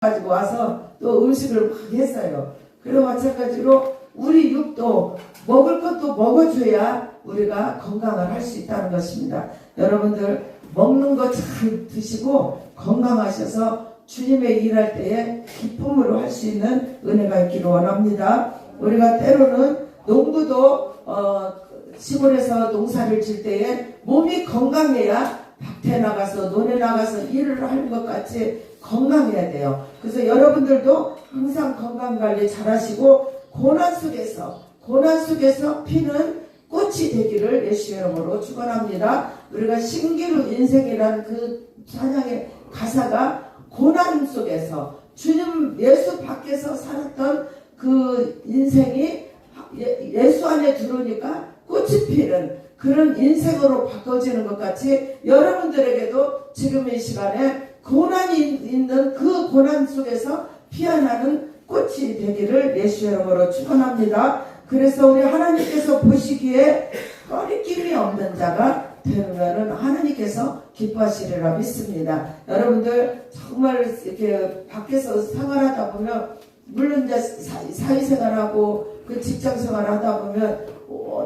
가지고 와서 또 음식을 막 했어요. 그리고 마찬가지로 우리 육도 먹을 것도 먹어줘야 우리가 건강을 할 수 있다는 것입니다. 여러분들 먹는 거 잘 드시고 건강하셔서 주님의 일할 때에 기쁨으로 할 수 있는 은혜가 있기를 원합니다. 우리가 때로는 농부도 시골에서 농사를 질 때에 몸이 건강해야 밭에 나가서 논에 나가서 일을 하는 것 같이 건강해야 돼요. 그래서 여러분들도 항상 건강관리 잘 하시고 고난 속에서 피는 꽃이 되기를 예수의 이름으로 축원합니다. 우리가 신기루 인생이라는 그 찬양의 가사가 고난 속에서 주님 예수 밖에서 살았던 그 인생이 예수 안에 들어오니까 꽃이 피는 그런 인생으로 바꿔지는 것 같이 여러분들에게도 지금 이 시간에 고난이 있는 그 고난 속에서 피어나는 꽃이 되기를 예수의 이름으로 축원합니다. 그래서 우리 하나님께서 보시기에 꺼리낌이 없는 자가 되면은 하나님께서 기뻐하시리라 믿습니다. 여러분들 정말 이렇게 밖에서 생활하다 보면 물론 이제 사회생활하고 그 직장생활하다 보면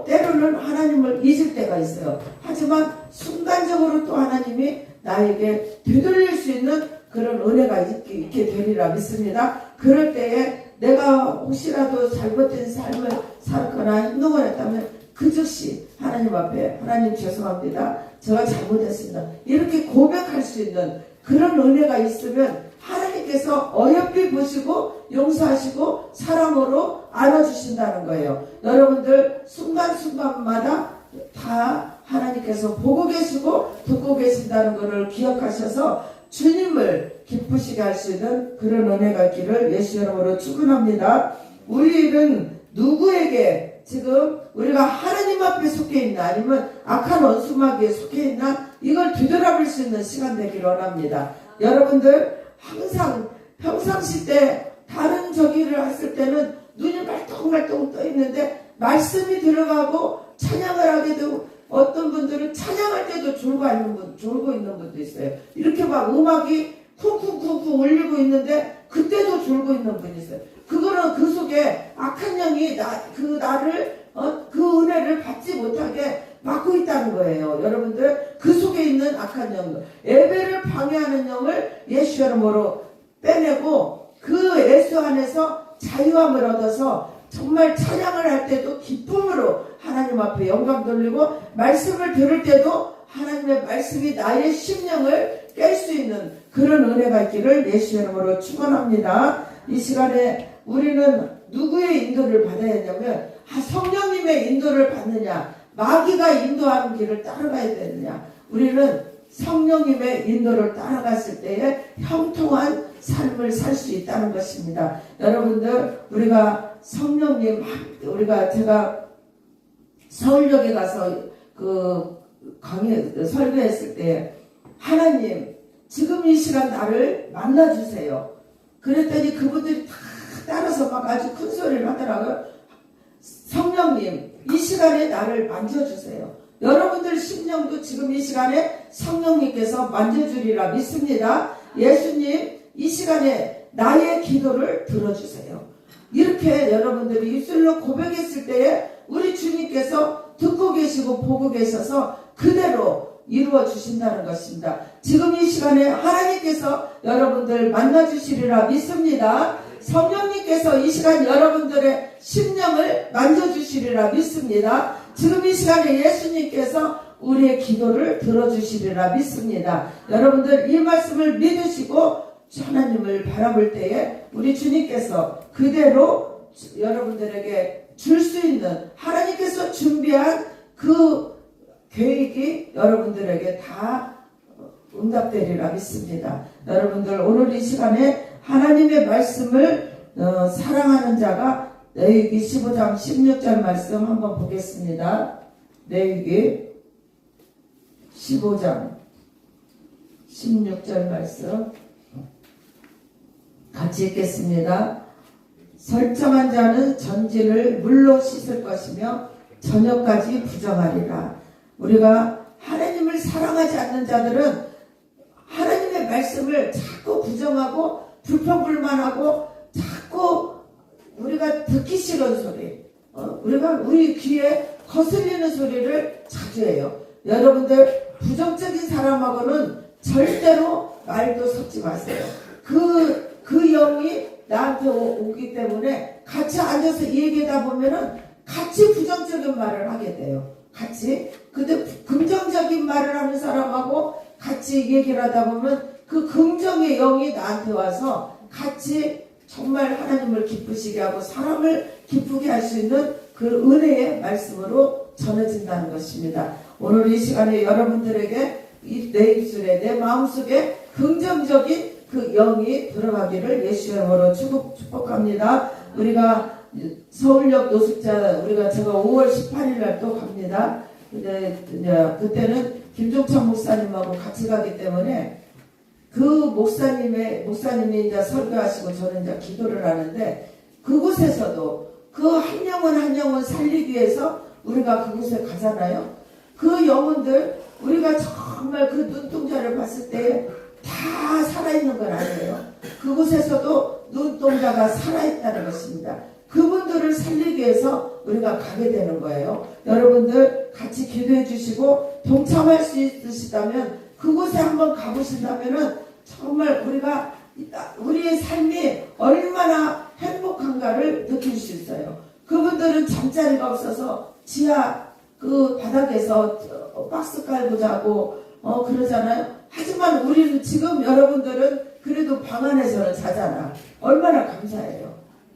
때로는 하나님을 잊을 때가 있어요. 하지만 순간적으로 또 하나님이 나에게 되돌릴 수 있는 그런 은혜가 있게 되리라 믿습니다. 그럴 때에 내가 혹시라도 잘못된 삶을 살거나 행동을 했다면 그 즉시 하나님 앞에 하나님 죄송합니다. 제가 잘못했습니다. 이렇게 고백할 수 있는 그런 은혜가 있으면 하나님께서 어여삐 보시고 용서하시고 사랑으로 안아주신다는 거예요. 여러분들 순간순간마다 다 하나님께서 보고 계시고 듣고 계신다는 것을 기억하셔서 주님을 기쁘시게 할 수 있는 그런 은혜가 있기를 예수 이름으로 축원합니다. 우리는 누구에게 지금 우리가 하나님 앞에 속해 있나 아니면 악한 원수마귀에 속해 있나 이걸 되돌아볼 수 있는 시간 되기를 원합니다. 여러분들 항상 평상시 때 다른 저기를 했을 때는 눈이 말똥말똥 떠 있는데 말씀이 들어가고 찬양을 하게 되고 어떤 분들은 찬양할 때도 졸고 있는 분도 있어요. 이렇게 막 음악이 쿵쿵쿵쿵 울리고 있는데 그때도 졸고 있는 분이 있어요. 그거는 그 속에 악한 영이 나를 그 은혜를 받지 못하게 막고 있다는 거예요. 여러분들 그 속에 있는 악한 영, 예배를 방해하는 영을 예수 이름으로 빼내고 그 예수 안에서 자유함을 얻어서 정말 찬양을 할 때도 기쁨으로 하나님 앞에 영광 돌리고 말씀을 들을 때도 하나님의 말씀이 나의 심령을 깰 수 있는 그런 은혜가 있기를 예수 이름으로 축원합니다. 이 시간에 우리는 누구의 인도를 받아야 하냐면 성령님의 인도를 받느냐 마귀가 인도하는 길을 따라가야 되느냐 우리는 성령님의 인도를 따라갔을 때에 형통한 삶을 살 수 있다는 것입니다. 여러분들 우리가 성령님 제가 서울역에 가서 그 설교했을 때 하나님 지금 이 시간 나를 만나주세요. 그랬더니 그분들이 다 따라서 막 아주 큰 소리를 하더라고요. 성령님 이 시간에 나를 만져주세요. 여러분들 심령도 지금 이 시간에 성령님께서 만져주리라 믿습니다. 예수님 이 시간에 나의 기도를 들어주세요. 이렇게 여러분들이 입술로 고백했을 때에 우리 주님께서 듣고 계시고 보고 계셔서 그대로 이루어 주신다는 것입니다. 지금 이 시간에 하나님께서 여러분들 만나주시리라 믿습니다. 성령님께서 이 시간 여러분들의 심령을 만져주시리라 믿습니다. 지금 이 시간에 예수님께서 우리의 기도를 들어주시리라 믿습니다. 여러분들 이 말씀을 믿으시고 하나님을 바라볼 때에 우리 주님께서 그대로 여러분들에게 줄 수 있는 하나님께서 준비한 그 계획이 여러분들에게 다 응답되리라 믿습니다. 여러분들 오늘 이 시간에 하나님의 말씀을 사랑하는 자가 레위기 15장 16절 말씀 한번 보겠습니다. 레위기 15장 16절 말씀 같이 읽겠습니다. 설정한 자는 전진을 물로 씻을 것이며 저녁까지 부정하리라. 우리가 하나님을 사랑하지 않는 자들은 하나님의 말씀을 자꾸 부정하고 불평불만하고 자꾸 우리가 듣기 싫은 소리, 우리 귀에 거슬리는 소리를 자주 해요. 여러분들 부정적인 사람하고는 절대로 말도 섞지 마세요. 그 영이 나한테 오기 때문에 같이 앉아서 얘기하다 보면은 같이 부정적인 말을 하게 돼요. 같이. 근데 긍정적인 말을 하는 사람하고 같이 얘기를 하다 보면 그 긍정의 영이 나한테 와서 같이 정말 하나님을 기쁘시게 하고 사람을 기쁘게 할 수 있는 그 은혜의 말씀으로 전해진다는 것입니다. 오늘 이 시간에 여러분들에게 내 입술에 내 마음속에 긍정적인 그 영이 들어가기를 예수의 이름으로 축복합니다. 우리가 서울역 노숙자 제가 5월 18일 날 또 갑니다. 근데 그때는 김종천 목사님하고 같이 가기 때문에 그 목사님이 이제 설교하시고 저는 이제 기도를 하는데 그곳에서도 그 한 영혼 살리기 위해서 우리가 그곳에 가잖아요. 그 영혼들 우리가 정말 그 눈동자를 봤을 때 다 살아있는 건 아니에요. 그곳에서도 눈동자가 살아있다는 것입니다. 그분들을 살리기 위해서 우리가 가게 되는 거예요. 여러분들 같이 기도해 주시고 동참할 수 있으시다면 그곳에 한번 가보신다면은 정말 우리의 삶이 얼마나 행복한가를 느낄 수 있어요. 그분들은 잠자리가 없어서 지하 그 바닥에서 박스 깔고 자고 그러잖아요. 하지만 우리는 지금 여러분들은 그래도 방 안에서는 자잖아. 얼마나 감사해요.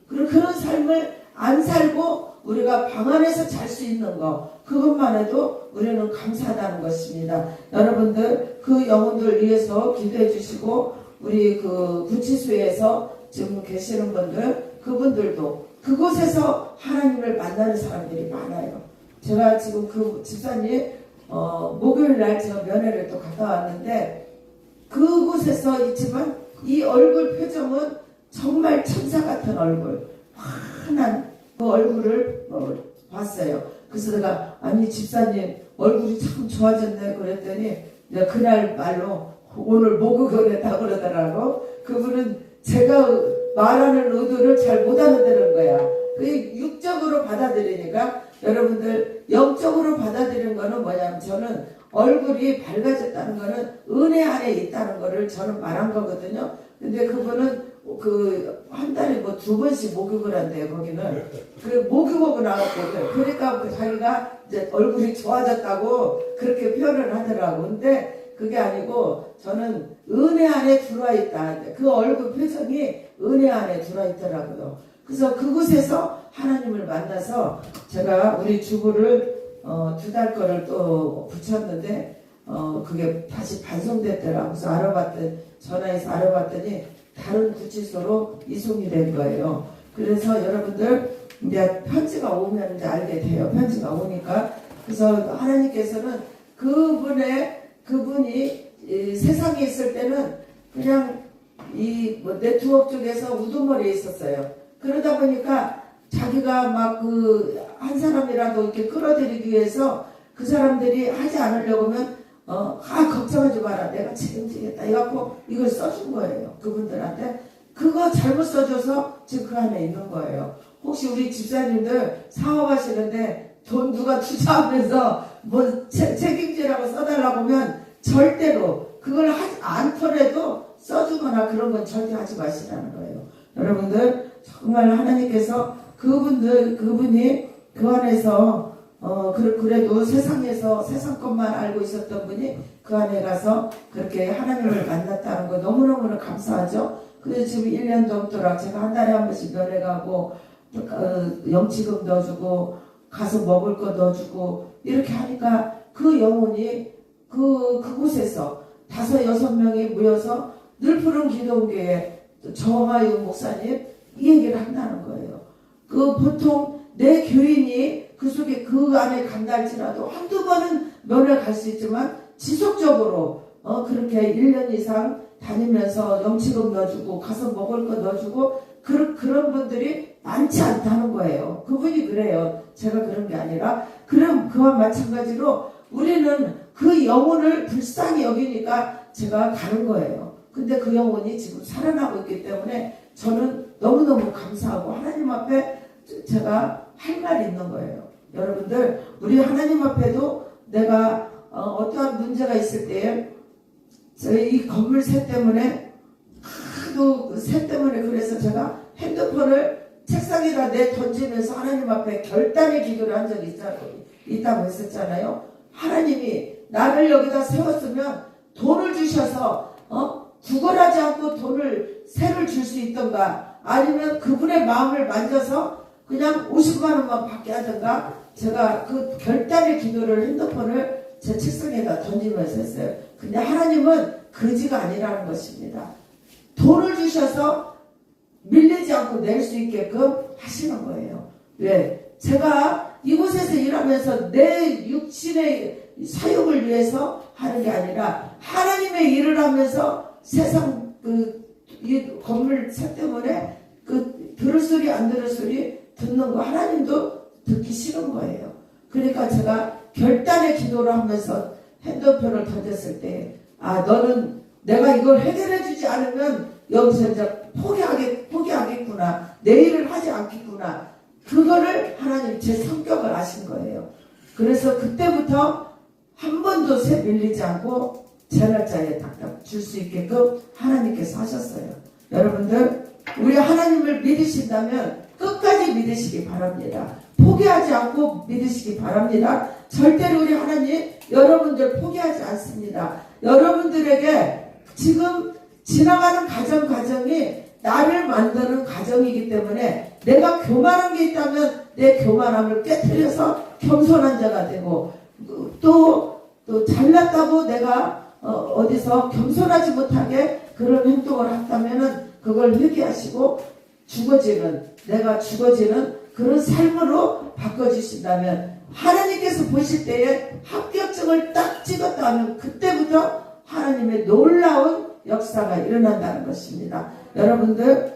그런 삶을 안 살고 우리가 방 안에서 잘 수 있는 거 그것만 해도 우리는 감사하다는 것입니다. 여러분들 그 영혼들 위해서 기도해 주시고 우리 그 구치소에서 지금 계시는 분들 그분들도 그곳에서 하나님을 만나는 사람들이 많아요. 제가 지금 그 집사님 목요일날 제가 면회를 또 갔다 왔는데 그곳에서 있지만 이 얼굴 표정은 정말 천사 같은 얼굴 환한 그 얼굴을 봤어요. 그래서 내가 아니 집사님 얼굴이 참 좋아졌네 그랬더니 내가 그날 말로 오늘 목욕을 했다고 그러더라고. 그분은 제가 말하는 의도를 잘 못 알아듣는 거야. 그게 육적으로 받아들이니까 여러분들 영적으로 받아들이는 거는 뭐냐면 저는 얼굴이 밝아졌다는 거는 은혜 안에 있다는 거를 저는 말한 거거든요. 근데 그분은 한 달에 2번씩 목욕을 한대요, 거기는. 목욕하고 나왔거든. 그러니까 자기가 이제 얼굴이 좋아졌다고 그렇게 표현을 하더라고. 근데 그게 아니고 저는 은혜 안에 들어와 있다. 그 얼굴 표정이 은혜 안에 들어와 있더라고요. 그래서 그곳에서 하나님을 만나서 제가 우리 주부를 2달 거를 또 붙였는데 그게 다시 반송됐더라고요. 그래서 전화해서 알아봤더니 다른 구치소로 이송이 된 거예요. 그래서 여러분들 이제 편지가 오면 이제 알게 돼요. 편지가 오니까. 그래서 하나님께서는 그분이 세상에 있을 때는 그냥 네트워크 쪽에서 우두머리에 있었어요. 그러다 보니까 자기가 막 한 사람이라도 이렇게 끌어들이기 위해서 그 사람들이 하지 않으려고 하면 걱정하지 마라. 내가 책임지겠다. 이래갖고 이걸 써준 거예요. 그분들한테. 그거 잘못 써줘서 지금 그 안에 있는 거예요. 혹시 우리 집사님들 사업하시는데 돈 누가 투자하면서 책임지라고 써달라고 하면 절대로 그걸 하지 않더라도 써주거나 그런 건 절대 하지 마시라는 거예요. 여러분들 정말 하나님께서 그분이 그 안에서 그래도 세상에서 세상 것만 알고 있었던 분이 그 안에 가서 그렇게 하나님을 만났다는 거 너무너무 감사하죠. 그래서 지금 1년 넘도록 제가 한 달에 한 번씩 면회 가고 영치금 넣어주고 가서 먹을 거 넣어주고 이렇게 하니까 그 영혼이 그곳에서 5-6명이 모여서 늘 푸른 기도교회 정화윤 목사님 이 얘기를 한다는 거예요. 보통 내 교인이 그 속에 그 안에 간다 할지라도 한두 번은 면회 갈 수 있지만 지속적으로 그렇게 1년 이상 다니면서 영치금 넣어주고 가서 먹을 거 넣어주고 그런 분들이 많지 않다는 거예요. 그분이 그래요. 제가 그런 게 아니라 그럼 그와 마찬가지로 우리는 그 영혼을 불쌍히 여기니까 제가 가는 거예요. 근데 그 영혼이 지금 살아나고 있기 때문에 저는 너무너무 감사하고 하나님 앞에 제가 할 말이 있는 거예요. 여러분들, 우리 하나님 앞에도 내가 어떠한 문제가 있을 때에 저희 이 건물 새 때문에 하도 새 때문에 그래서 제가 핸드폰을 책상에다 던지면서 하나님 앞에 결단의 기도를 한 적이 있다고 했었잖아요. 하나님이 나를 여기다 세웠으면 돈을 주셔서 구걸하지 않고 새를 줄 수 있던가, 아니면 그분의 마음을 만져서 그냥 50만 원만 받게 하던가, 제가 그 결단의 기도를 핸드폰을 제 책상에다 던지면서 했어요. 근데 하나님은 거지가 아니라는 것입니다. 돈을 주셔서 밀리지 않고 낼 수 있게끔 하시는 거예요. 왜? 제가 이곳에서 일하면서 내 육신의 사역을 위해서 하는 게 아니라 하나님의 일을 하면서 세상 이 건물 새 때문에 들을 소리 안 들을 소리 듣는 거 하나님도 듣기 싫은 거예요. 그러니까 제가 결단의 기도를 하면서 핸드폰을 던졌을 때, 너는 내가 이걸 해결해 주지 않으면 여기서 이제 포기하겠구나, 내 일을 하지 않겠구나, 그거를 하나님 제 성격을 아신 거예요. 그래서 그때부터 한 번도 새 밀리지 않고 제 날짜에 딱딱 줄 수 있게끔 하나님께서 하셨어요. 여러분들, 우리 하나님을 믿으신다면 끝까지 믿으시기 바랍니다. 포기하지 않고 믿으시기 바랍니다. 절대로 우리 하나님 여러분들 포기하지 않습니다. 여러분들에게 지금 지나가는 가정이 나를 만드는 가정이기 때문에, 내가 교만한 게 있다면 내 교만함을 깨트려서 겸손한 자가 되고, 또 잘났다고 내가 어디서 겸손하지 못하게 그런 행동을 했다면은 그걸 회개하시고 내가 죽어지는 그런 삶으로 바꿔주신다면, 하나님께서 보실 때에 합격증을 딱 찍었다 하면 그때부터 하나님의 놀라운 역사가 일어난다는 것입니다. 여러분들,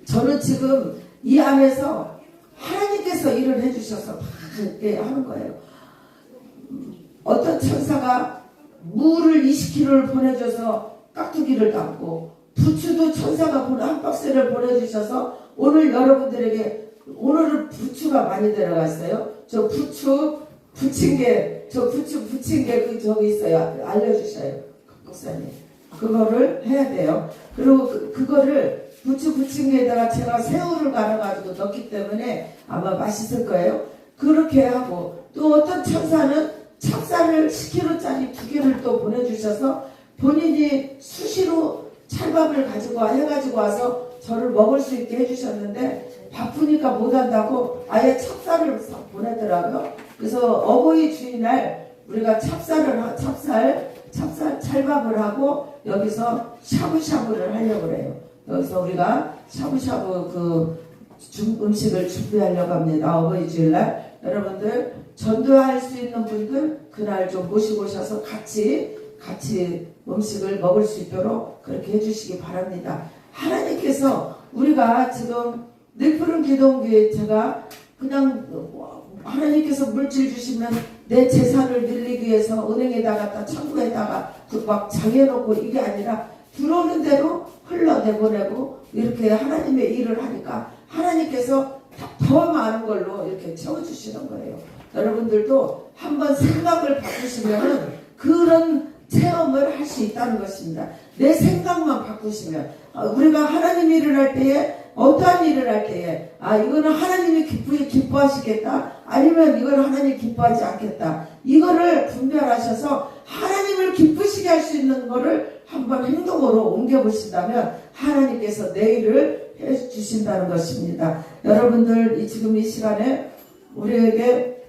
저는 지금 이 안에서 하나님께서 일을 해주셔서 다 이렇게 하는 거예요. 어떤 천사가 물을 20kg를 보내줘서 깍두기를 담고, 부추도 천사가 한 박스를 보내주셔서 오늘 여러분들에게, 오늘은 부추가 많이 들어갔어요. 저 부추 부친 게 저기 있어요. 알려주셔요, 목사님. 그거를 해야 돼요. 그리고 그거를 부추 부친 게에다가 제가 새우를 갈아가지고 넣기 때문에 아마 맛있을 거예요. 그렇게 하고, 또 어떤 천사는 찹쌀을 10kg짜리 2개를 또 보내주셔서 본인이 수시로 찰밥을 해가지고 와서 저를 먹을 수 있게 해주셨는데, 바쁘니까 못한다고 아예 찹쌀을 보내더라고요. 그래서 어버이 주일날 우리가 찰밥을 하고 여기서 샤브샤브를 하려고 그래요. 여기서 우리가 샤브샤브 음식을 준비하려고 합니다. 어버이 주일날. 여러분들, 전도할 수 있는 분들 그날 좀 모시고 오셔서 같이 음식을 먹을 수 있도록 그렇게 해주시기 바랍니다. 하나님께서, 우리가 지금 늘푸른 기도원교회, 제가 그냥 하나님께서 물질 주시면 내 재산을 늘리기 위해서 은행에다가 창고에다가 막 장해놓고, 이게 아니라 들어오는 대로 흘러내보내고 이렇게 하나님의 일을 하니까 하나님께서 더 많은 걸로 이렇게 채워주시는 거예요. 여러분들도 한번 생각을 바꾸시면은 그런 체험을 할 수 있다는 것입니다. 내 생각만 바꾸시면, 우리가 하나님 일을 할 때에, 어떠한 일을 할 때에, 이거는 하나님이 기뻐하시겠다, 아니면 이거는 하나님이 기뻐하지 않겠다, 이거를 분별하셔서 하나님을 기쁘시게 할 수 있는 거를 한번 행동으로 옮겨보신다면 하나님께서 내 일을 해주신다는 것입니다. 여러분들, 지금 이 시간에 우리에게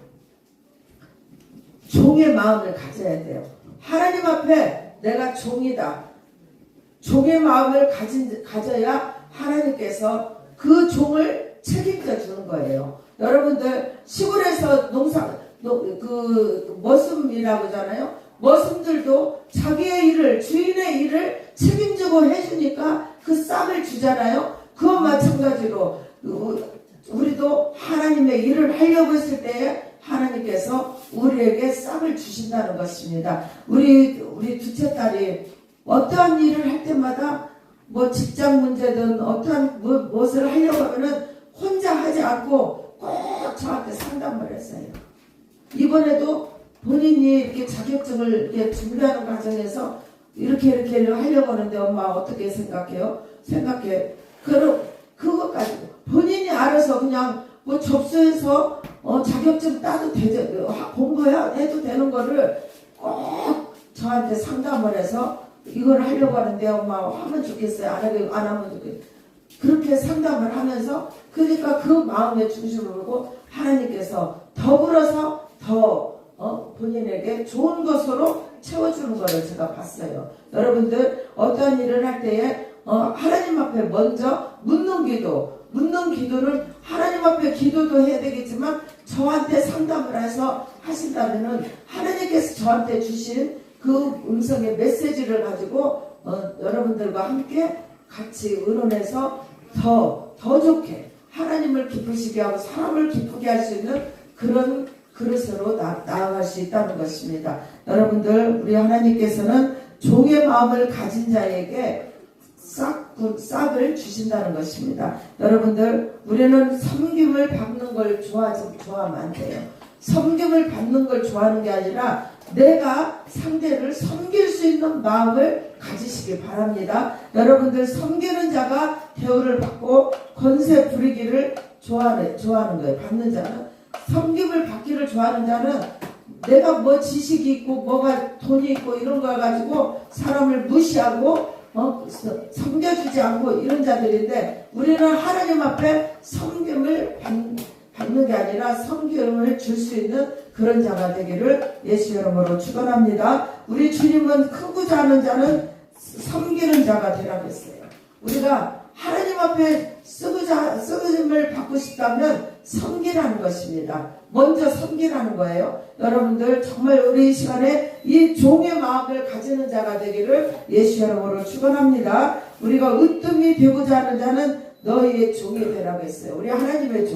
종의 마음을 가져야 돼요. 하나님 앞에 내가 종이다, 종의 마음을 가져야 하나님께서 그 종을 책임져 주는 거예요. 여러분들, 시골에서 머슴이라고 하잖아요. 머슴들도 자기의 일을, 주인의 일을 책임지고 해주니까 그 싹을 주잖아요. 그와 마찬가지로 우리도 하나님의 일을 하려고 했을 때에 하나님께 하나님께서 우리에게 싹을 주신다는 것입니다. 우리 둘째 딸이 어떠한 일을 할 때마다 뭐 직장 문제든 어떠한 무엇을 하려고 하면은 혼자 하지 않고 꼭 저한테 상담을 했어요. 이번에도 본인이 이렇게 자격증을 이렇게 준비하는 과정에서 이렇게 하려고 하는데 엄마 어떻게 생각해요? 생각해. 그럼 그것 가지고 본인이 알아서 그냥 뭐 접수해서 자격증 따도 되죠. 공부해야 해도 되는 거를 꼭 저한테 상담을 해서 이걸 하려고 하는데 엄마 하면 좋겠어요. 안 하면 좋겠어요. 그렇게 상담을 하면서 그러니까 그 마음의 중심을 두고 하나님께서 더불어서 더 본인에게 좋은 것으로 채워주는 것을 제가 봤어요. 여러분들 어떠한 일을 할 때에 하나님 앞에 먼저 묻는 기도는 하나님 앞에 기도도 해야 되겠지만 저한테 상담을 해서 하신다면은 하나님께서 저한테 주신 그 음성의 메시지를 가지고 여러분들과 함께 같이 의논해서 더 좋게 하나님을 기쁘시게 하고 사람을 기쁘게 할 수 있는 그런 그릇으로 나아갈 수 있다는 것입니다. 여러분들 우리 하나님께서는 종의 마음을 가진 자에게 싹을 주신다는 것입니다. 여러분들 우리는 섬김을 받는 걸 좋아하면 안 돼요. 섬김을 받는 걸 좋아하는 게 아니라 내가 상대를 섬길 수 있는 마음을 가지시기 바랍니다. 여러분들 섬기는 자가 대우를 받고 권세 부리기를 좋아하는 거예요. 받는 자는 섬김을 받기를 좋아하는 자는 내가 뭐 지식이 있고 뭐가 돈이 있고 이런 거 가지고 사람을 무시하고 섬겨주지 않고 이런 자들인데 우리는 하나님 앞에 섬김을 받는 게 아니라 섬김을 줄 수 있는 그런 자가 되기를 예수 이름으로 축원합니다. 우리 주님은 크고자 하는 자는 섬기는 자가 되라고 했어요. 우리가 하나님 앞에 쓰임을 받고 싶다면 섬기라는 것입니다. 먼저 섬기라는 거예요. 여러분들 정말 우리 이 시간에 이 종의 마음을 가지는 자가 되기를 예수 이름으로 축원합니다. 우리가 으뜸이 되고자 하는 자는 너희의 종이 되라고 했어요. 우리 하나님의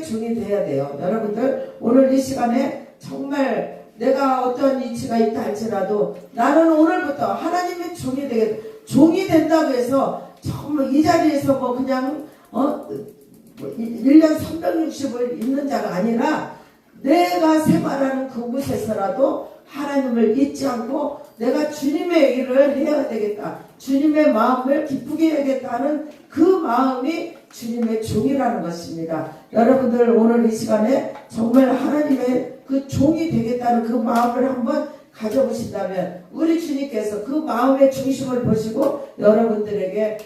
종이 돼야 돼요. 여러분들 오늘 이 시간에 정말 내가 어떤 이치가 있다 할지라도 나는 오늘부터 하나님의 종이 된다고 해서 정말 이 자리에서 뭐 그냥 1년 360을 있는 자가 아니라 내가 생활하는 그곳에서라도 하나님을 잊지 않고 내가 주님의 일을 해야 되겠다. 주님의 마음을 기쁘게 해야겠다는 그 마음이 주님의 종이라는 것입니다. 여러분들 오늘 이 시간에 정말 하나님의 그 종이 되겠다는 그 마음을 한번 가져보신다면 우리 주님께서 그 마음의 중심을 보시고 여러분들에게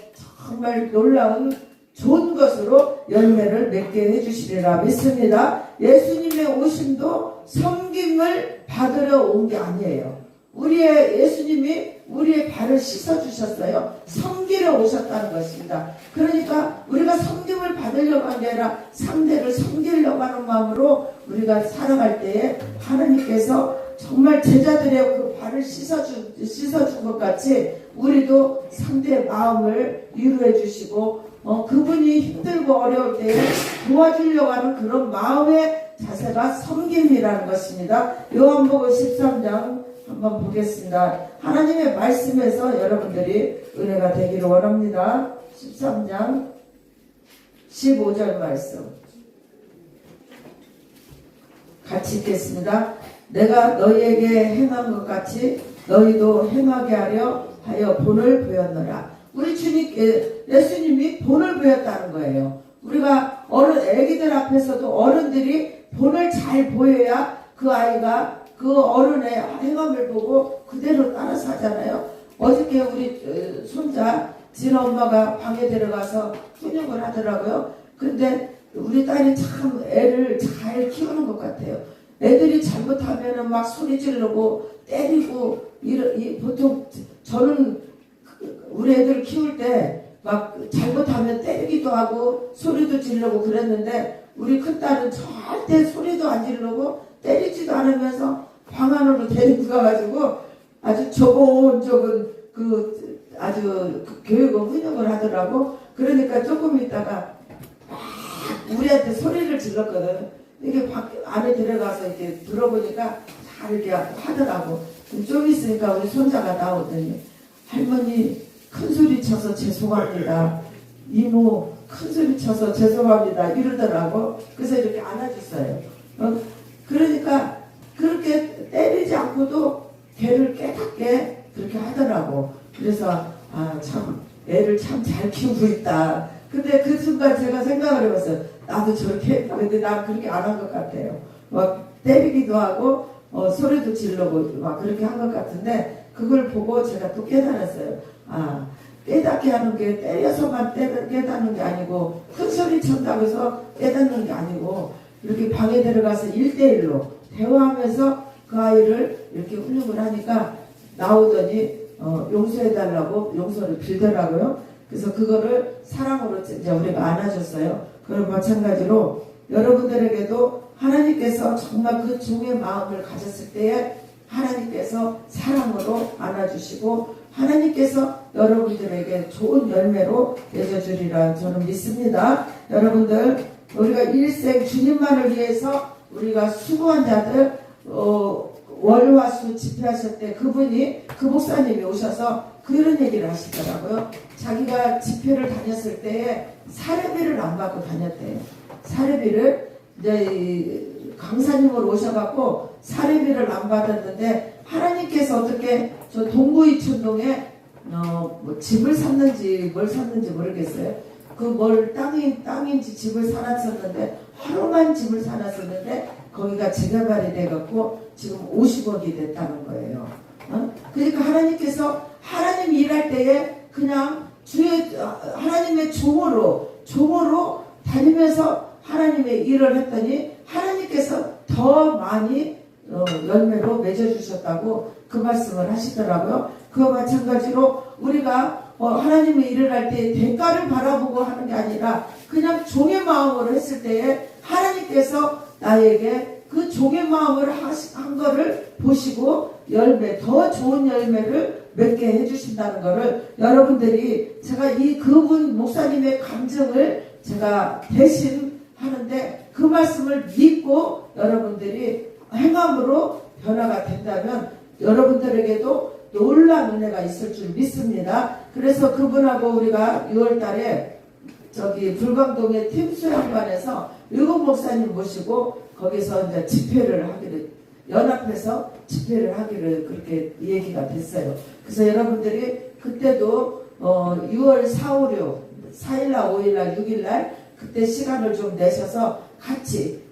정말 놀라운 좋은 것으로 열매를 맺게 해주시리라 믿습니다. 예수님의 오심도 섬김을 받으러 온 게 아니에요. 예수님이 우리의 발을 씻어주셨어요. 섬기러 오셨다는 것입니다. 그러니까 우리가 섬김을 받으려고 하는 게 아니라 상대를 섬기려고 하는 마음으로 우리가 살아갈 때에 하나님께서 정말 제자들의 그 발을 씻어준 것 같이 우리도 상대의 마음을 위로해 주시고 그분이 힘들고 어려울 때에 도와주려고 하는 그런 마음의 자세가 섬김이라는 것입니다. 요한복음 13장 한번 보겠습니다. 하나님의 말씀에서 여러분들이 은혜가 되기를 원합니다. 13장 15절 말씀 같이 읽겠습니다. 내가 너희에게 행한 것 같이 너희도 행하게 하여 본을 보였노라. 우리 예수님이 본을 보였다는 거예요. 우리가 애기들 앞에서도 어른들이 본을 잘 보여야 그 아이가 그 어른의 행함을 보고 그대로 따라서 하잖아요. 어저께 우리 손자 진 엄마가 방에 들어가서 훈육을 하더라고요. 근데 우리 딸이 참 애를 잘 키우는 것 같아요. 애들이 잘못하면은 막 소리 지르고 때리고 보통 저는 우리 애들 키울 때 막 잘못하면 때리기도 하고 소리도 지르고 그랬는데 우리 큰딸은 절대 소리도 안 지르고 때리지도 않으면서 방 안으로 데리고 가가지고 아주 조곤조곤 아주 교육을 훈육을 하더라고. 그러니까 조금 있다가 막 우리한테 소리를 질렀거든. 이게 안에 들어가서 이렇게 들어보니까 잘 이렇게 하더라고. 좀 있으니까 우리 손자가 나오더니 할머니 큰 소리 쳐서 죄송합니다. 이모 큰 소리 쳐서 죄송합니다. 이러더라고. 그래서 이렇게 안아줬어요. 그러니까 그렇게 때리지 않고도 걔를 깨닫게 그렇게 하더라고. 그래서 참 애를 참 잘 키우고 있다. 근데 그 순간 제가 생각을 해봤어요. 나도 저렇게 했다. 근데 난 그렇게 안 한 것 같아요. 막 때리기도 하고 소리도 지르고 막 그렇게 한 것 같은데 그걸 보고 제가 또 깨달았어요. 깨닫게 하는 게 때려서만 깨닫는 게 아니고 큰 소리 친다고 해서 깨닫는 게 아니고 이렇게 방에 들어가서 1대1로 대화하면서 그 아이를 이렇게 훈육을 하니까 나오더니 용서해달라고 용서를 빌더라고요. 그래서 그거를 사랑으로 이제 우리가 안아줬어요. 그럼 마찬가지로 여러분들에게도 하나님께서 정말 그 종의 마음을 가졌을 때에 하나님께서 사랑으로 안아주시고 하나님께서 여러분들에게 좋은 열매로 맺어주리라 저는 믿습니다. 여러분들 우리가 일생 주님만을 위해서 우리가 수고한 자들 월화수 집회하실 때 그분이 그 목사님이 오셔서 그런 얘기를 하시더라고요. 자기가 집회를 다녔을 때에 사례비를 안 받고 다녔대요. 사례비를 이제 강사님으로 오셔갖고 사례비를 안 받았는데 하나님께서 어떻게 저 동구이촌동에 뭐 집을 샀는지 뭘 샀는지 모르겠어요. 그 뭘 땅인지 집을 사놨었는데 하루만 집을 사놨었는데 거기가 재개발이 돼갖고 지금 50억이 됐다는 거예요. 그러니까 하나님께서 하나님 일할 때에 그냥 하나님의 종으로 다니면서 하나님의 일을 했더니 하나님께서 더 많이 열매로 맺어주셨다고 그 말씀을 하시더라고요. 그와 마찬가지로 우리가 하나님의 일을 할 때 대가를 바라보고 하는 게 아니라 그냥 종의 마음으로 했을 때에 하나님께서 나에게 그 종의 마음을 한 거를 보시고 더 좋은 열매를 맺게 해주신다는 거를 여러분들이 제가 그분 목사님의 감정을 제가 대신 하는데 그 말씀을 믿고 여러분들이 행함으로 변화가 된다면 여러분들에게도 놀라운 은혜가 있을 줄 믿습니다. 그래서 그분하고 우리가 6월달에 저기 불광동의 팀수양관에서 의국 목사님 모시고 거기서 이제 집회를 하기를 연합해서 집회를 하기를 그렇게 얘기가 됐어요. 그래서 여러분들이 그때도 6월 4, 5, 6 4일날 5일날 6일날 그때 시간을 좀 내셔서 같이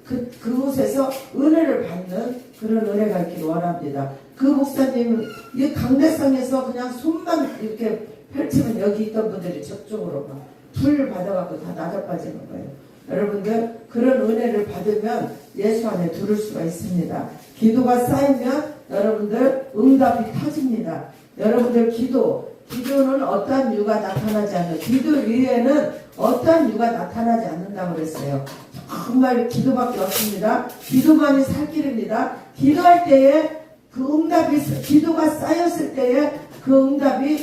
그곳에서 은혜를 받는 그런 은혜가 있기를 원합니다. 그 목사님 이 강대상에서 그냥 손만 이렇게 펼치면 여기 있던 분들이 저쪽으로 막 불 받아갖고 다 낮아빠지는 거예요. 여러분들 그런 은혜를 받으면 예수 안에 들을 수가 있습니다. 기도가 쌓이면 여러분들 응답이 터집니다. 여러분들 기도는 어떠한 이유가 나타나지 않는 기도 위에는 어떠한 이유가 나타나지 않는다고 그랬어요. 정말 기도밖에 없습니다. 기도만이 살 길입니다. 기도할 때에 그 응답이 기도가 쌓였을 때에 그 응답이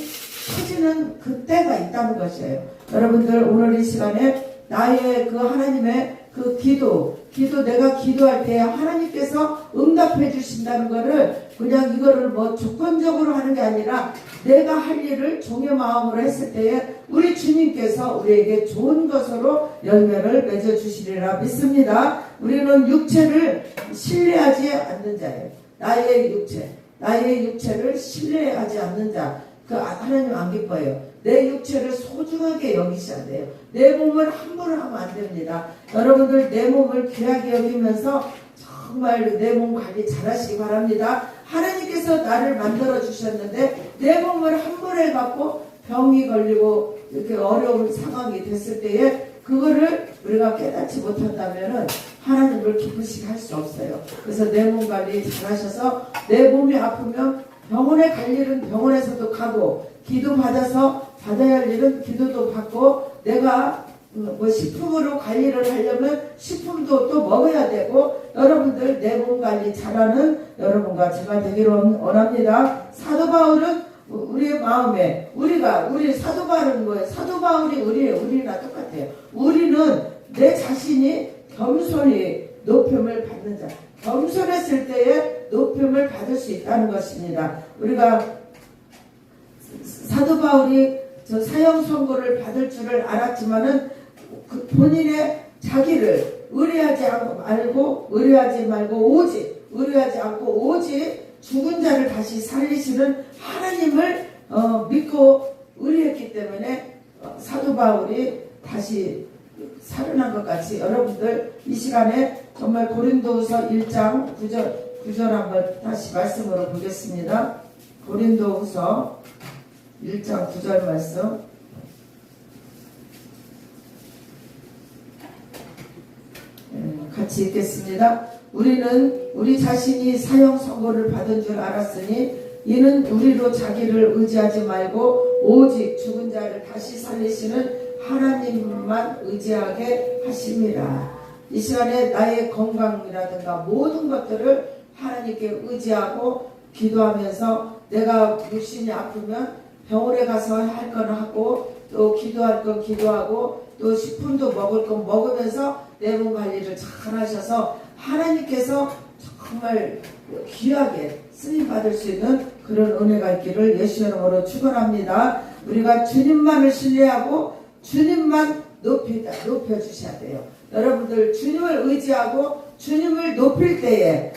터지는 그때가 있다는 것이에요. 여러분들 오늘 이 시간에 나의 그 하나님의 그 기도 내가 기도할 때 하나님께서 응답해 주신다는 거를 그냥 이거를 뭐 조건적으로 하는 게 아니라 내가 할 일을 종의 마음으로 했을 때에 우리 주님께서 우리에게 좋은 것으로 열매를 맺어 주시리라 믿습니다. 우리는 육체를 신뢰하지 않는 자예요. 나의 육체를 신뢰하지 않는 자. 그 하나님 안 기뻐요. 내 육체를 소중하게 여기셔야 돼요. 내 몸을 함부로 하면 안 됩니다. 여러분들 내 몸을 귀하게 여기면서 정말 내 몸 관리 잘 하시기 바랍니다. 하나님께서 나를 만들어 주셨는데 내 몸을 함부로 해갖고 병이 걸리고 이렇게 어려운 상황이 됐을 때에 그거를 우리가 깨닫지 못한다면은 하나님을 기쁘시게 할 수 없어요. 그래서 내 몸 관리 잘 하셔서 내 몸이 아프면 병원에 갈 일은 병원에서도 가고 기도 받아야 할 일은 기도도 받고 내가 뭐 식품으로 관리를 하려면 식품도 또 먹어야 되고 여러분들 내 몸 관리 잘하는 여러분과 제가 되기를 원합니다. 사도 바울은 우리의 마음에 우리 사도 바울은 뭐예요? 사도 바울이 우리랑 똑같아요. 우리는 내 자신이 겸손히 높임을 받는 자. 겸손했을 때에 높임을 받을 수 있다는 것입니다. 우리가 사도 바울이 저 사형 선고를 받을 줄을 알았지만은 그 본인의 자기를 의뢰하지 않고 오직 죽은 자를 다시 살리시는 하나님을 믿고 의뢰했기 때문에 사도 바울이 다시 살아난 것 같이 여러분들 이 시간에 정말 고린도후서 1장 9절 한번 다시 말씀으로 보겠습니다. 고린도후서 1장 9절 말씀. 같이 읽겠습니다. 우리는 우리 자신이 사형 선고를 받은 줄 알았으니 이는 우리로 자기를 의지하지 말고 오직 죽은 자를 다시 살리시는 하나님만 의지하게 하심이라. 이 시간에 나의 건강이라든가 모든 것들을 하나님께 의지하고 기도하면서 내가 육신이 아프면 병원에 가서 할 건 하고 또 기도할 건 기도하고 또 식품도 먹을 건 먹으면서 내 몸 관리를 잘 하셔서 하나님께서 정말 귀하게 쓰임받을 수 있는 그런 은혜가 있기를 예수의 이름으로 축원합니다. 우리가 주님만을 신뢰하고 주님만 높여주셔야 돼요. 여러분들 주님을 의지하고 주님을 높일 때에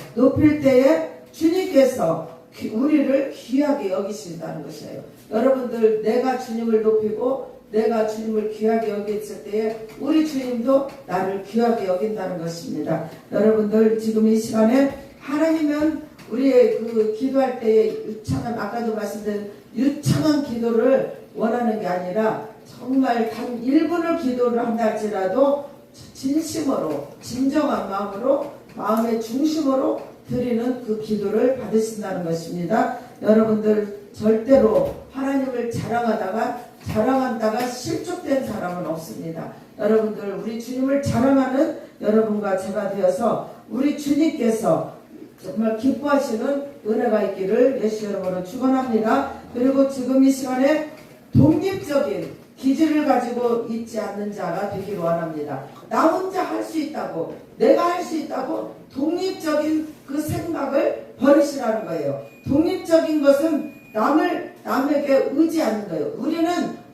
주님께서 우리를 귀하게 여기신다는 것이에요. 여러분들 내가 주님을 높이고 내가 주님을 귀하게 여겼을 때에 우리 주님도 나를 귀하게 여긴다는 것입니다. 여러분들 지금 이 시간에 하나님은 우리의 그 기도할 때에 유창한 아까도 말씀드린 유창한 기도를 원하는 게 아니라 정말 단 1분을 기도를 한다 할지라도 진심으로 진정한 마음으로 마음의 중심으로 드리는 그 기도를 받으신다는 것입니다. 여러분들 절대로 하나님을 자랑한다가 실족된 사람은 없습니다. 여러분들 우리 주님을 자랑하는 여러분과 제가 되어서 우리 주님께서 정말 기뻐하시는 은혜가 있기를 예수의 이름으로 축원합니다. 그리고 지금 이 시간에 독립적인 기질을 가지고 있지 않는 자가 되기를 원합니다. 나 혼자 할 수 있다고 내가 할 수 있다고 독립적인 그 생각을 버리시라는 거예요. 독립적인 것은 남에게 의지하는 거예요. 우리는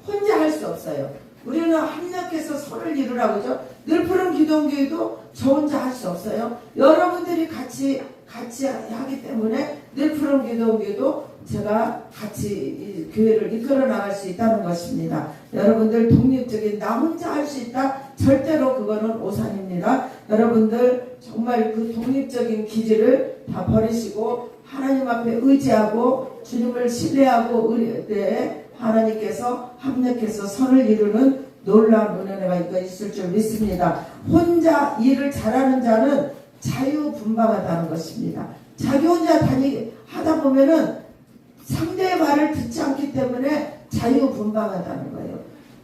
혼자 할 수 없어요. 우리는 합력해서 서로를 이루라고 하죠. 늘푸른 기독교회도 저 혼자 할 수 없어요. 여러분들이 같이 하기 때문에 늘푸른 기독교회도 제가 같이 이 교회를 이끌어 나갈 수 있다는 것입니다. 여러분들 독립적인 나 혼자 할 수 있다? 절대로 그거는 오산입니다. 여러분들 정말 그 독립적인 기질을 다 버리시고 하나님 앞에 의지하고 주님을 신뢰하고 의뢰에 하나님께서 합력해서 선을 이루는 놀라운 은혜가 있을 줄 믿습니다. 혼자 일을 잘하는 자는 자유분방하다는 것입니다. 자기 혼자 하다 보면은 상대의 말을 듣지 않기 때문에 자유분방하다는 거예요.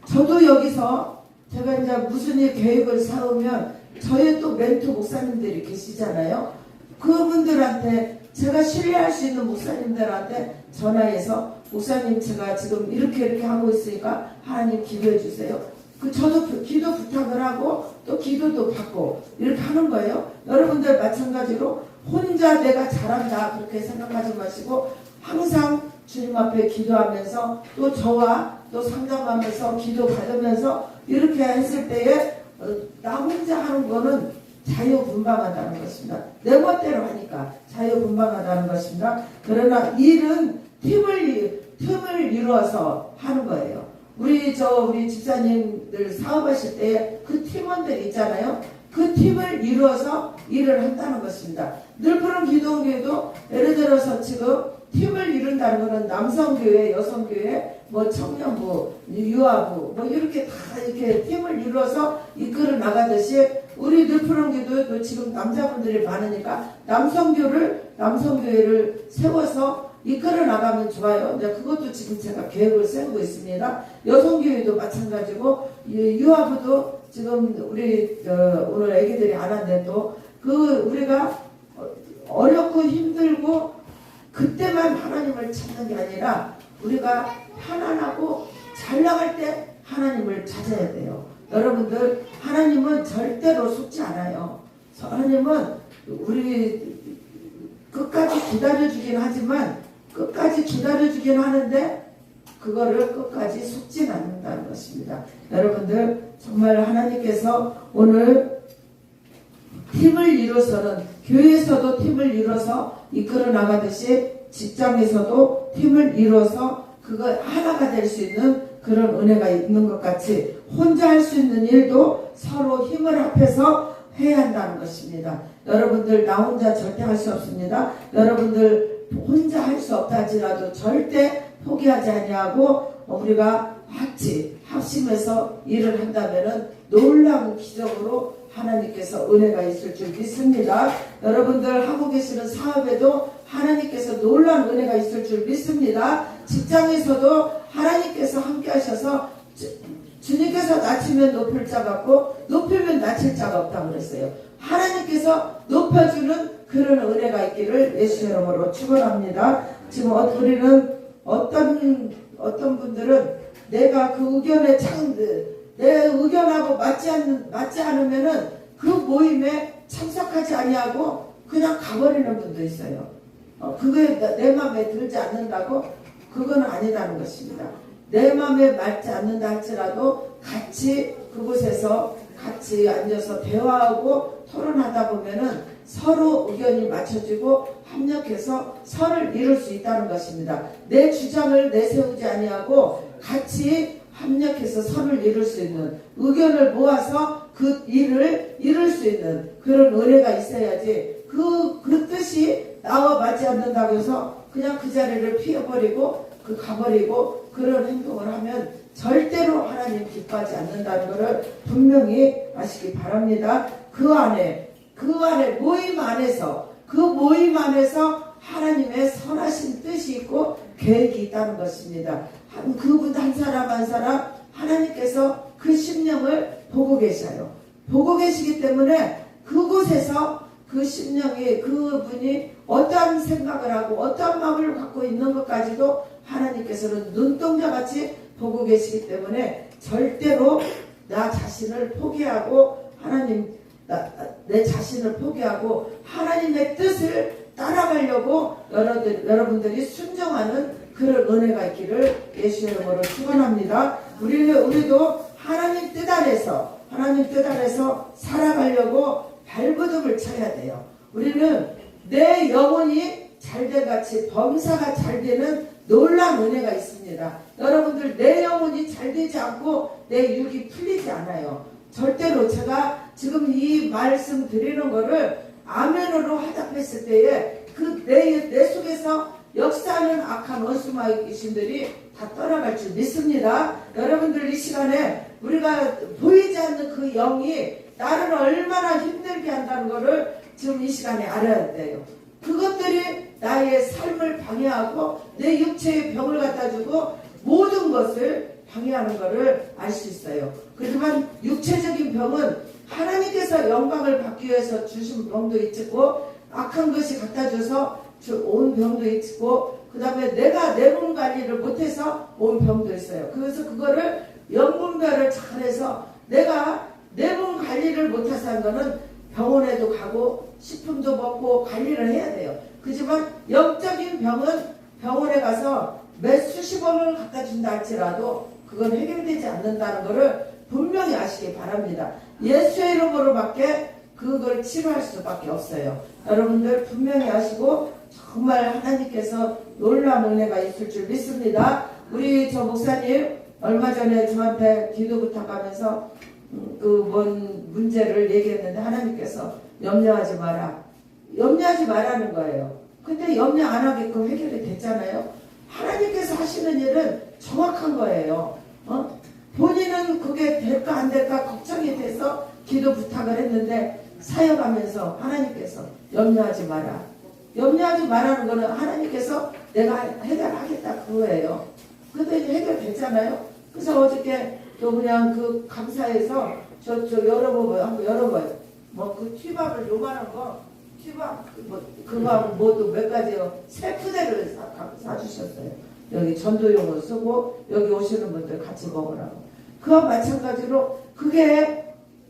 저도 여기서 제가 이제 무슨 일 계획을 세우면 저의 또 멘토 목사님들이 계시잖아요. 그분들한테 제가 신뢰할 수 있는 목사님들한테 전화해서 목사님 제가 지금 이렇게 하고 있으니까 하나님 기도해 주세요. 저도 기도 부탁을 하고 또 기도도 받고 이렇게 하는 거예요. 여러분들 마찬가지로 혼자 내가 잘한다 그렇게 생각하지 마시고 항상 주님 앞에 기도하면서 또 저와 또 상담하면서 기도 받으면서 이렇게 했을 때에 나 혼자 하는 거는 자유분방하다는 것입니다. 내 멋대로 하니까 자유분방하다는 것입니다. 그러나 일은 팀을 이루어서 하는 거예요. 우리 집사님들 사업하실 때 그 팀원들 있잖아요. 그 팀을 이루어서 일을 한다는 것입니다. 늘푸른 기독교회도 예를 들어서 지금 팀을 이룬다는 것은 남성교회, 여성교회, 청년부, 유아부, 이렇게 다 이렇게 팀을 이루어서 이끌어 나가듯이 우리 늘푸른 기도도 지금 남자분들이 많으니까 남성교회를 세워서 이끌어 나가면 좋아요. 근데 그것도 지금 제가 계획을 세우고 있습니다. 여성교회도 마찬가지고 유아부도 지금 우리 오늘 애기들이 안 왔는데 또 우리가 어렵고 힘들고 그때만 하나님을 찾는 게 아니라 우리가 편안하고 잘 나갈 때 하나님을 찾아야 돼요. 여러분들 하나님은 절대로 속지 않아요. 하나님은 우리 끝까지 기다려주긴 하지만 끝까지 기다려주긴 하는데 그거를 끝까지 속진 않는다는 것입니다. 여러분들 정말 하나님께서 오늘 팀을 이루어서는 교회에서도 팀을 이루어서 이끌어 나가듯이 직장에서도 팀을 이루어서 그거 하나가 될 수 있는 그런 은혜가 있는 것 같이 혼자 할 수 있는 일도 서로 힘을 합해서 해야 한다는 것입니다. 여러분들 나 혼자 절대 할 수 없습니다. 여러분들 혼자 할 수 없다 할지라도 절대 포기하지 아니하고 우리가 같이 합심해서 일을 한다면은 놀라운 기적으로 하나님께서 은혜가 있을 줄 믿습니다. 여러분들 하고 계시는 사업에도 하나님께서 놀라운 은혜가 있을 줄 믿습니다. 직장에서도 하나님께서 함께 하셔서 주님께서 낮추면 높일 자 같고 높이면 낮출 자가 없다고 그랬어요. 하나님께서 높여주는 그런 은혜가 있기를 예수의 이름으로 축원합니다. 지금 우리는 어떤 분들은 내가 그 의견에 내 의견하고 맞지 않으면은 그 모임에 참석하지 아니하고 그냥 가버리는 분도 있어요. 그게 내 마음에 들지 않는다고? 그건 아니다는 것입니다. 내 마음에 맞지 않는다 할지라도 같이 그곳에서 같이 앉아서 대화하고 토론하다 보면은 서로 의견이 맞춰지고 합력해서 선을 이룰 수 있다는 것입니다. 내 주장을 내세우지 아니하고 같이 합력해서 선을 이룰 수 있는 의견을 모아서 그 일을 이룰 수 있는 그런 은혜가 있어야지 그 뜻이 나와 맞지 않는다고 해서 그냥 그 자리를 피해버리고 가버리고 그런 행동을 하면 절대로 하나님 기뻐하지 않는다는 것을 분명히 아시기 바랍니다. 그 안에 모임 안에서 하나님의 선하신 뜻이 있고 계획이 있다는 것입니다. 그분 한 사람 한 사람 하나님께서 그 심령을 보고 계셔요. 보고 계시기 때문에 그곳에서 그 심령이 그분이 어떠한 생각을 하고 어떠한 마음을 갖고 있는 것까지도 하나님께서는 눈동자같이 보고 계시기 때문에 절대로 나 자신을 포기하고 내 자신을 포기하고 하나님의 뜻을 따라가려고 여러분들이 순종하는 그런 은혜가 있기를 예수의 이름으로 축원합니다. 우리도 하나님 뜻 안에서 살아가려고 발버둥을 쳐야 돼요. 우리는 내 영혼이 잘돼같이 범사가 잘되는 놀라운 은혜가 있습니다. 여러분들 내 영혼이 잘되지 않고 내 육이 풀리지 않아요. 절대로 제가 지금 이 말씀 드리는 거를 아멘으로 화답했을 때에 그 내 속에서 역사하는 악한 원수마귀 귀신들이 다 떠나갈 줄 믿습니다. 여러분들 이 시간에 우리가 보이지 않는 그 영이 나를 얼마나 힘들게 한다는 것을 지금 이 시간에 알아야 돼요. 그것들이 나의 삶을 방해하고 내 육체의 병을 갖다 주고 모든 것을 방해하는 것을 알 수 있어요. 그렇지만 육체적인 병은 하나님께서 영광을 받기 위해서 주신 병도 있고 악한 것이 갖다 줘서 온 병도 있고 그 다음에 내가 내 몸 관리를 못해서 온 병도 있어요. 그래서 그거를 영분별을 잘해서 내가 내 몸 관리를 못해서 한 거는 병원에도 가고 식품도 먹고 관리를 해야 돼요. 그렇지만 영적인 병은 병원에 가서 몇 수십 원을 갖다 준다 할지라도 그건 해결되지 않는다는 것을 분명히 아시기 바랍니다. 예수의 이름으로밖에 그걸 치료할 수밖에 없어요. 여러분들 분명히 아시고 정말 하나님께서 놀라운 은혜가 있을 줄 믿습니다. 우리 저 목사님 얼마 전에 저한테 기도 부탁하면서 그 뭔 문제를 얘기했는데 하나님께서 염려하지 말라는 거예요. 근데 염려 안 하게끔 해결이 됐잖아요. 하나님께서 하시는 일은 정확한 거예요. 본인은 그게 될까 안 될까 걱정이 돼서 기도 부탁을 했는데 사역하면서 하나님께서 염려하지 말라는 거는 하나님께서 내가 해결하겠다 그거예요. 근데 이제 해결됐잖아요. 그래서 어저께 또 그냥 그 감사해서 저 한번 열어봐요. 뭐 그 튀밥을 요만한 거 튀밥 그거하고 뭐도 몇 가지요. 세 푸대를 사주셨어요. 여기 전도용으로 쓰고 여기 오시는 분들 같이 먹으라고. 그와 마찬가지로 그게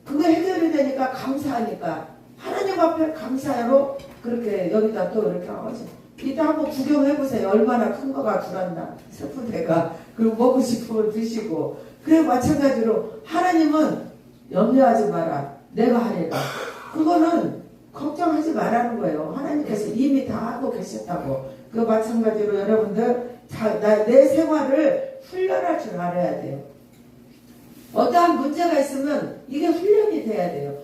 해결이 되니까 감사하니까 하나님 앞에 감사로 그렇게 여기다 또 이렇게 하지. 이따 한번 구경해보세요. 얼마나 큰 거가 들었나. 스프대가. 그리고 먹고 싶으면 드시고. 그래 마찬가지로 하나님은 염려하지 마라. 내가 하리라. 그거는 걱정하지 말라는 거예요. 하나님께서 이미 다 하고 계셨다고. 그 마찬가지로 여러분들 내 생활을 훈련할 줄 알아야 돼요. 어떠한 문제가 있으면 이게 훈련이 돼야 돼요.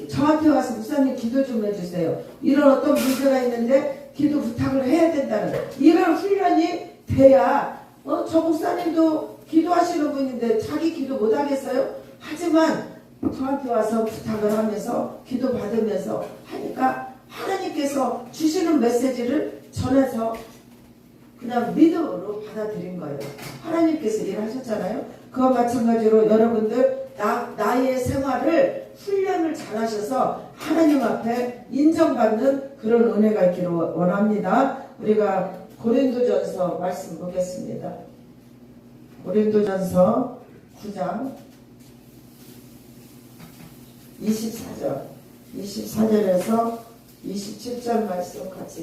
저한테 와서 목사님 기도 좀 해주세요. 이런 어떤 문제가 있는데 기도 부탁을 해야 된다는 이런 훈련이 돼야 저 목사님도 기도하시는 분인데 자기 기도 못하겠어요? 하지만 저한테 와서 부탁을 하면서 기도 받으면서 하니까 하나님께서 주시는 메시지를 전해서 그냥 믿음으로 받아들인 거예요. 하나님께서 일하셨잖아요. 그와 마찬가지로 여러분들 나의 생활을 훈련을 잘 하셔서 하나님 앞에 인정받는 그런 은혜가 있기를 원합니다. 우리가 고린도전서 말씀 보겠습니다. 고린도전서 9장 24절에서 27절 말씀 같이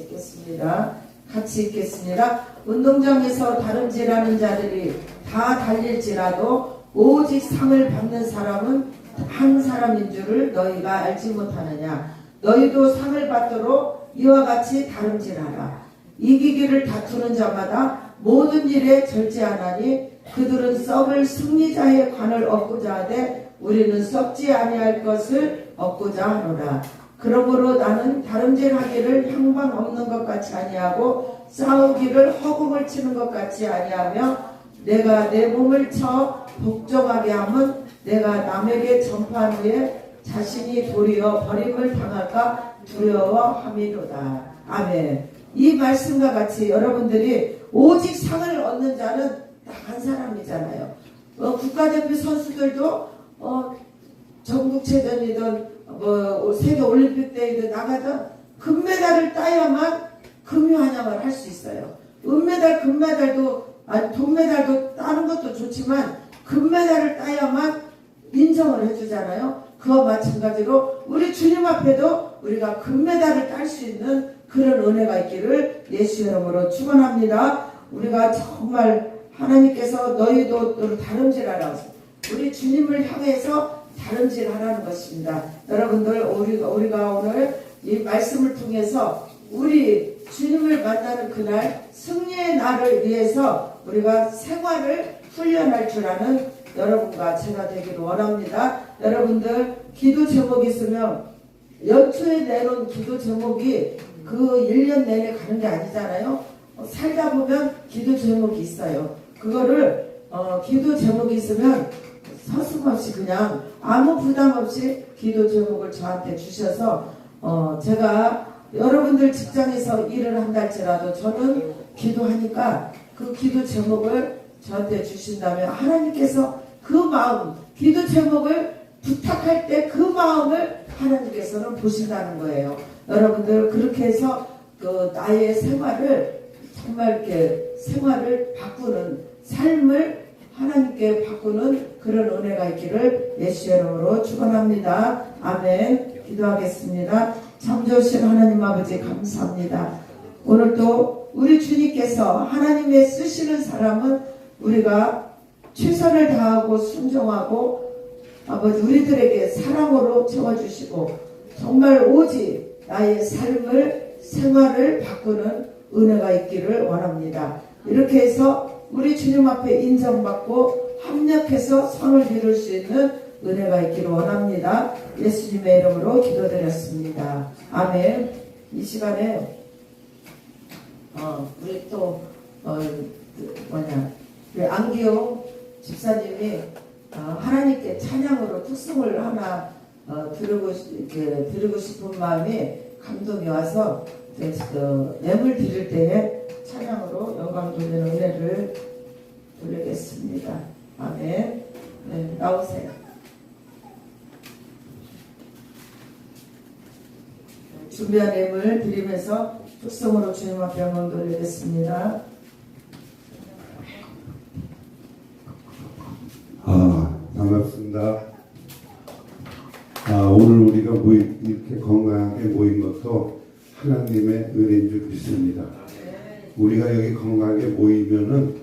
읽겠습니다. 운동장에서 다름질하는 자들이 다 달릴지라도 오직 상을 받는 사람은 한 사람인 줄을 너희가 알지 못하느냐. 너희도 상을 받도록 이와 같이 다름질하라. 이기기를 다투는 자마다 모든 일에 절제하나니 그들은 썩을 승리자의 관을 얻고자 하되 우리는 썩지 아니할 것을 얻고자 하노라. 그러므로 나는 다름질하기를 향방 없는 것 같이 아니하고 싸우기를 허공을 치는 것 같이 아니하며 내가 내 몸을 쳐 복종하게 하면 내가 남에게 전파한 후에 자신이 도리어 버림을 당할까 두려워함이로다. 아멘. 이 말씀과 같이 여러분들이 오직 상을 얻는 자는 딱 한 사람이잖아요. 국가대표 선수들도 전국체전이든 세계 올림픽 대회든 나가든 금메달을 따야만 금유한양을 할 수 있어요. 은메달, 금메달도 동메달도 따는 것도 좋지만 금메달을 따야만 인정을 해주잖아요. 그와 마찬가지로 우리 주님 앞에도 우리가 금메달을 딸 수 있는 그런 은혜가 있기를 예수 이름으로 축원합니다. 우리가 정말 하나님께서 너희도 다름질하라. 우리 주님을 향해서 다름질하라는 것입니다. 여러분들 우리가 오늘 이 말씀을 통해서 우리 주님을 만나는 그날 승리의 날을 위해서 우리가 생활을 훈련할 줄 아는 여러분과 제가 되기를 원합니다. 여러분들 기도 제목이 있으면 연초에 내놓은 기도 제목이 그 1년 내내 가는 게 아니잖아요. 살다 보면 기도 제목이 있어요. 그거를 기도 제목이 있으면 서슴없이 그냥 아무 부담 없이 기도 제목을 저한테 주셔서 제가 여러분들 직장에서 일을 한다 할지라도 저는 기도하니까 그 기도 제목을 저한테 주신다면 하나님께서 그 마음, 기도 제목을 부탁할 때 그 마음을 하나님께서는 보신다는 거예요. 여러분들 그렇게 해서 나의 생활을 정말 이렇게 생활을 바꾸는 삶을 하나님께 바꾸는 그런 은혜가 있기를 예수 이름으로 축원합니다. 아멘. 기도하겠습니다. 참 좋으신 하나님 아버지 감사합니다. 오늘도 우리 주님께서 하나님의 쓰시는 사람은 우리가 최선을 다하고 순종하고 아버지 우리들에게 사랑으로 채워주시고 정말 오직 나의 삶을 생활을 바꾸는 은혜가 있기를 원합니다. 이렇게 해서 우리 주님 앞에 인정받고 합력해서 선을 이룰 수 있는 은혜가 있기를 원합니다. 예수님의 이름으로 기도드렸습니다. 아멘. 이 시간에 우리 또 우리 안기용 집사님이 하나님께 찬양으로 특송을 하나 드리고 싶은 마음이 감동이 와서 예물 드릴 때에 찬양으로 영광 돌리는 은혜를 돌리겠습니다. 아멘. 네, 나오세요. 준비한 예물 드리면서 특송으로 주님 앞에 영광 돌리겠습니다. 반갑습니다. 오늘 우리가 이렇게 건강하게 모인 것도 하나님의 은혜인 줄 믿습니다. 우리가 여기 건강하게 모이면은